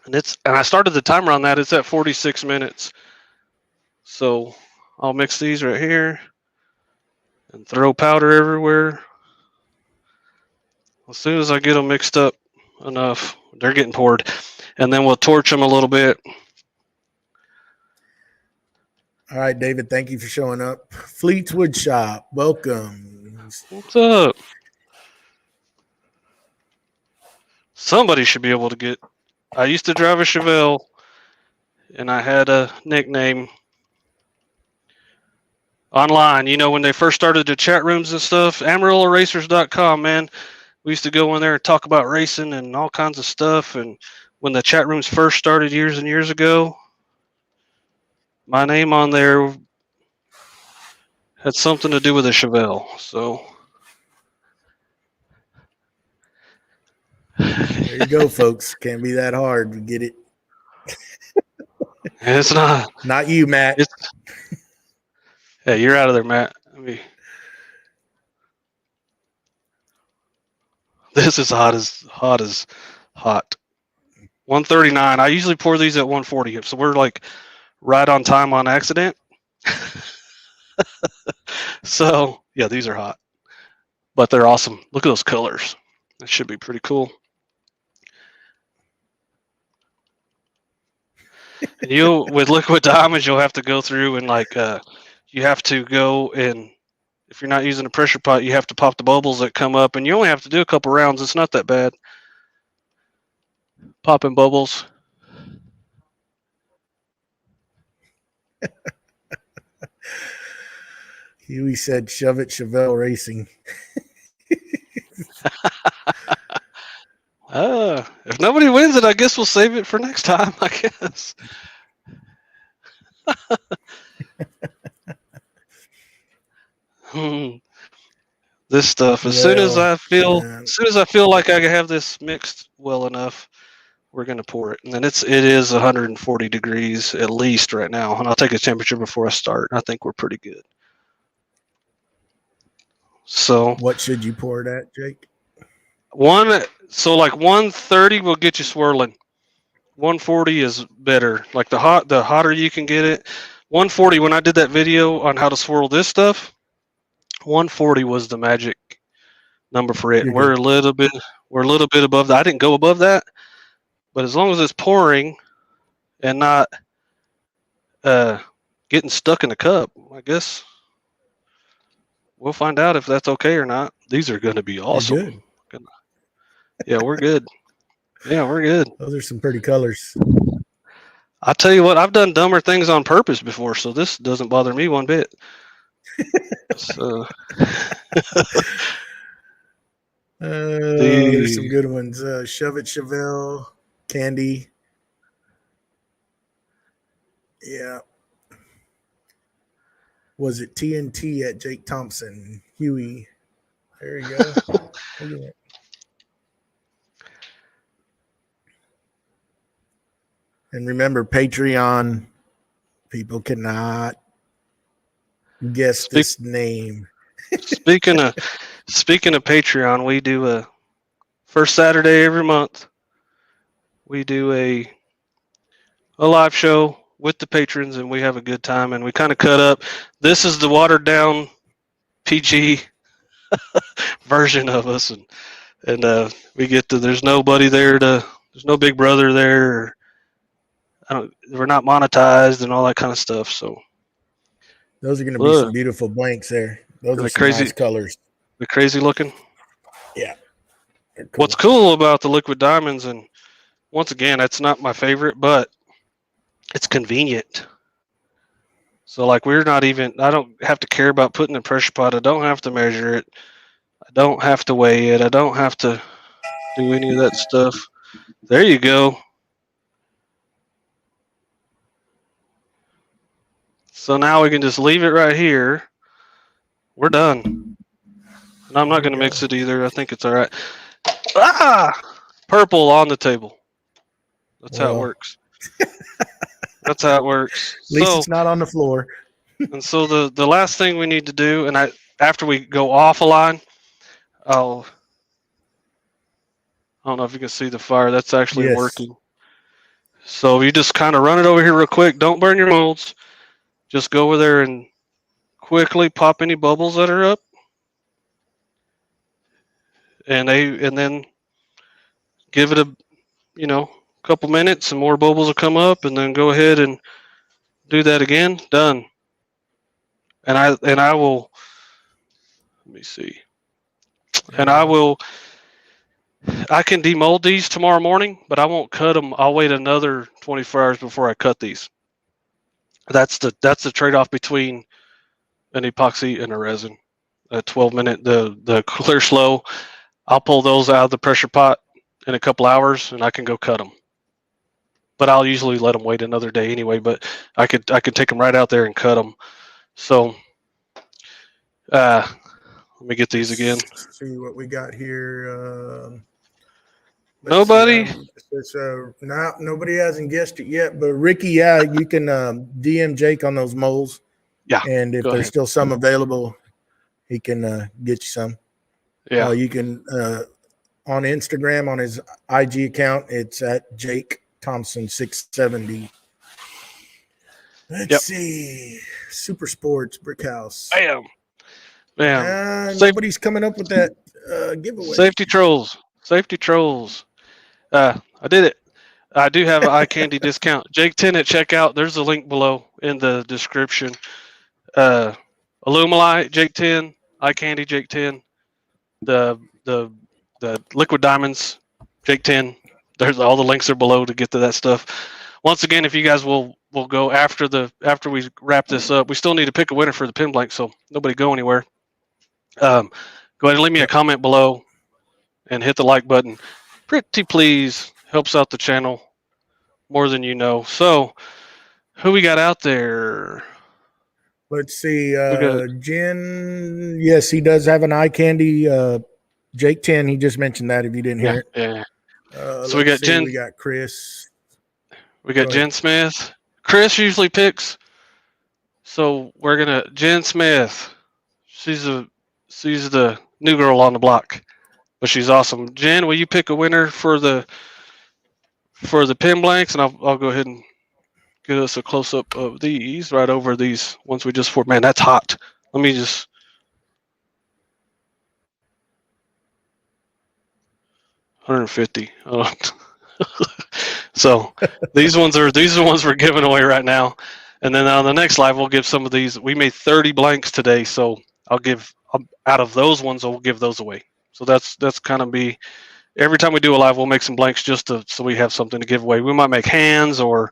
And I started the timer on that. It's at 46 minutes. So I'll mix these right here and throw powder everywhere. As soon as I get them mixed up enough, they're getting poured. And then we'll torch them a little bit. All right, David, thank you for showing up. Fleetswood Shop, welcome. What's up? Somebody should be able to get. I used to drive a Chevelle, and I had a nickname online. You know, when they first started the chat rooms and stuff, AmarilloRacers.com, man. We used to go in there and talk about racing and all kinds of stuff. And when the chat rooms first started years and years ago, my name on there had something to do with a Chevelle. So there you go, folks. Can't be that hard to get it. It's not. Not you, Matt. Hey, you're out of there, Matt. This is hot as hot. 139. I usually pour these at 140, so we're like right on time on accident. So yeah, these are hot, but they're awesome. Look at those colors. That should be pretty cool. And you, with liquid diamonds, you'll have to go through and you have to go and if you're not using a pressure pot, you have to pop the bubbles that come up, and you only have to do a couple rounds. It's not that bad. Popping bubbles. Huey said, "Shove it, Chevelle Racing." If nobody wins it, I guess we'll save it for next time. I guess. This stuff. As soon as I feel like I have this mixed well enough, we're gonna pour it, and then it is 140 degrees at least right now, and I'll take a temperature before I start. I think we're pretty good. So what should you pour it at, Jake? 130 will get you swirling. 140 is better. Like the hotter you can get it. 140. When I did that video on how to swirl this stuff, 140 was the magic number for it. We're a little bit above that. I didn't go above that, but as long as it's pouring and not getting stuck in the cup, I guess we'll find out if that's okay or not. These are going to be awesome. Yeah, we're good. Yeah, we're good. Those are some pretty colors. I tell you what, I've done dumber things on purpose before, so this doesn't bother me one bit. There's some good ones. Shove It, Chevelle, Candy. Yeah. Was it TNT at Jake Thompson? Huey. There you go. Look at that. And remember, Patreon people cannot guess this name. Speaking of Patreon, we do a first Saturday every month. We do a live show with the patrons, and we have a good time. And we kind of cut up. This is the watered down PG version of us, and we get to. There's nobody there to. There's no big brother there. We're not monetized and all that kind of stuff. So those are going to be some beautiful blanks there. Those are some nice colors. The crazy looking. Yeah. Cool. What's cool about the liquid diamonds, and once again, it's not my favorite, but it's convenient. So like I don't have to care about putting in a pressure pot. I don't have to measure it. I don't have to weigh it. I don't have to do any of that stuff. There you go. So now we can just leave it right here. We're done. And I'm not going to mix it either. I think it's all right. Purple on the table. That's how it works. That's how it works. At least it's not on the floor. And so the last thing we need to do, and after we go off a line, I don't know if you can see the fire. That's actually working. So you just kind of run it over here real quick. Don't burn your molds. Just go over there and quickly pop any bubbles that are up. And then give it a couple minutes, and more bubbles will come up, and then go ahead and do that again. Done. And I will. Let me see. And I can demold these tomorrow morning, but I won't cut them. I'll wait another 24 hours before I cut these. That's the trade-off between an epoxy and a resin. A 12-minute, the clear slow. I'll pull those out of the pressure pot in a couple hours, and I can go cut them. But I'll usually let them wait another day anyway. But I could take them right out there and cut them. So let me get these again. Let's see what we got here. Nobody. Nobody hasn't guessed it yet. But Ricky, you can DM Jake on those moles. Yeah. And if there's still some available, he can get you some. Yeah. You can on Instagram on his IG account. It's at Jake Thompson 670. Let's see. Super Sports Brick House. Bam. Bam. Nobody's coming up with that giveaway. Safety trolls. I did it. I do have an eye candy discount. Jake 10 at checkout. There's a link below in the description. Illumilite, Jake 10. Eye candy, Jake 10. The liquid diamonds, Jake 10. There's all the links are below to get to that stuff. Once again, if you guys will go after we wrap this up, we still need to pick a winner for the pin blank, so nobody go anywhere. Go ahead and leave me a comment below and hit the like button. Pretty please, helps out the channel more than you know. So, who we got out there? Let's see. Jen, yes, he does have an eye candy. Jake 10, he just mentioned that if you didn't hear it. Yeah. So we got Jen. We got Chris. We got Jen Smith. Chris usually picks. So we're gonna Jen Smith. She's the new girl on the block, but she's awesome. Jen, will you pick a winner for the pin blanks, and I'll go ahead and get us a close up of these right over these ones we just for. Man, that's hot. Let me just. $150. So these ones are the ones we're giving away right now, and then on the next live we'll give some of these. We made 30 blanks today, so I'll give out of those ones. I'll give those away. So that's kind of be every time we do a live, we'll make some blanks just so we have something to give away. We might make hands or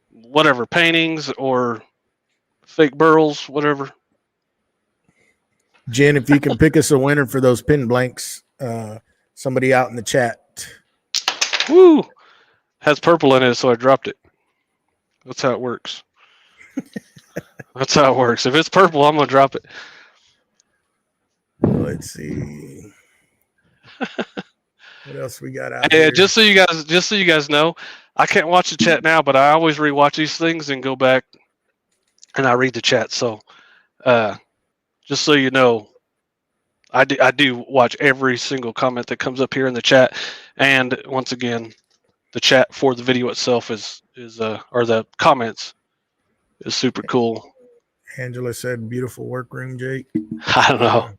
whatever, paintings or fake burls, whatever. Jen, if you can pick us a winner for those pin blanks, somebody out in the chat. Woo! Has purple in it, so I dropped it. That's how it works. That's how it works. If it's purple, I'm gonna drop it. Let's see. What else we got out here? Just so you guys know, I can't watch the chat now, but I always rewatch these things and go back and I read the chat. So, just so you know, I do watch every single comment that comes up here in the chat. And once again, the chat for the video itself is or the comments is super cool. Angela said, "Beautiful workroom, Jake." I don't know.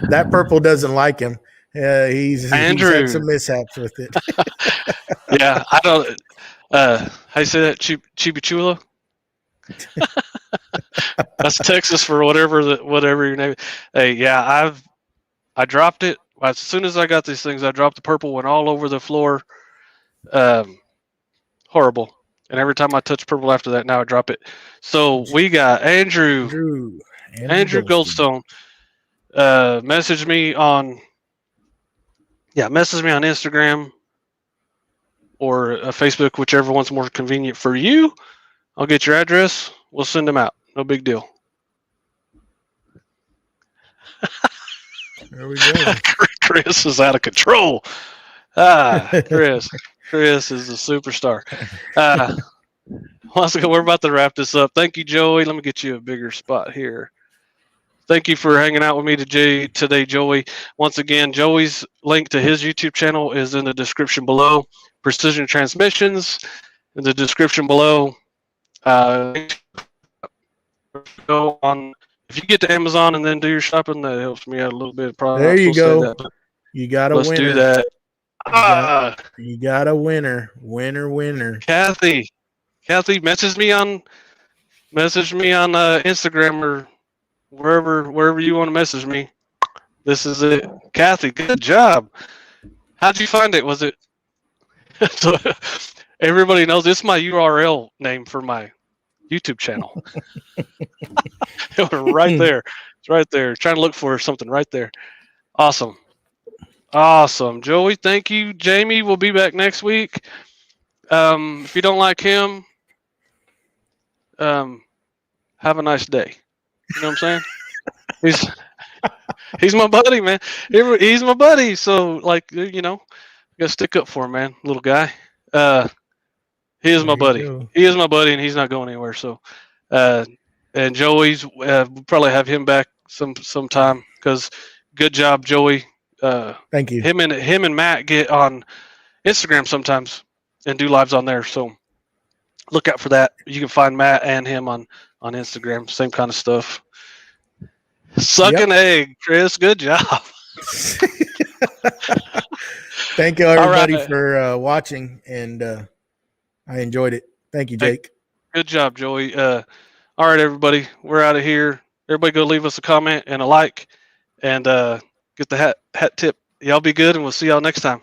That purple doesn't like him. He's had some mishaps with it. Yeah, I don't. How you say that? Chimichurri? That's Texas for whatever your name. Hey, yeah, I dropped it as soon as I got these things. I dropped the purple one all over the floor. Horrible. And every time I touch purple after that, now I drop it. So we got Andrew Goldstone. Message me on Instagram or Facebook, whichever one's more convenient for you. I'll get your address. We'll send them out. No big deal. There we go. Chris is out of control. Chris is a superstar. Once again, we're about to wrap this up. Thank you, Joey. Let me get you a bigger spot here. Thank you for hanging out with me today, Joey. Once again, Joey's link to his YouTube channel is in the description below. Precision Transmissions in the description below. Go on. If you get to Amazon and then do your shopping, that helps me out a little bit. Probably there you go. You got a winner. Let's do that. You got a winner. Winner. Kathy, message me on Instagram or wherever you want to message me. This is it. Kathy, good job. How'd you find it? Was it everybody knows this is my URL name for my YouTube channel. It was right there. It's right there. Trying to look for something right there. Awesome. Joey, thank you. Jamie will be back next week. If you don't like him, have a nice day. You know what I'm saying? He's my buddy, man. He's my buddy. So, like, you know, gotta stick up for him, man. Little guy. He is my buddy. He is my buddy, and he's not going anywhere. So, and Joey's we'll probably have him back sometime because good job, Joey. Thank you. Him and Matt get on Instagram sometimes and do lives on there. So look out for that. You can find Matt and him on Instagram. Same kind of stuff. Sucking egg, Chris. Good job. Thank you, everybody, for watching, and I enjoyed it. Thank you, Jake. Good job, Joey. All right, everybody. We're out of here. Everybody go leave us a comment and a like, and get the hat tip. Y'all be good, and we'll see y'all next time.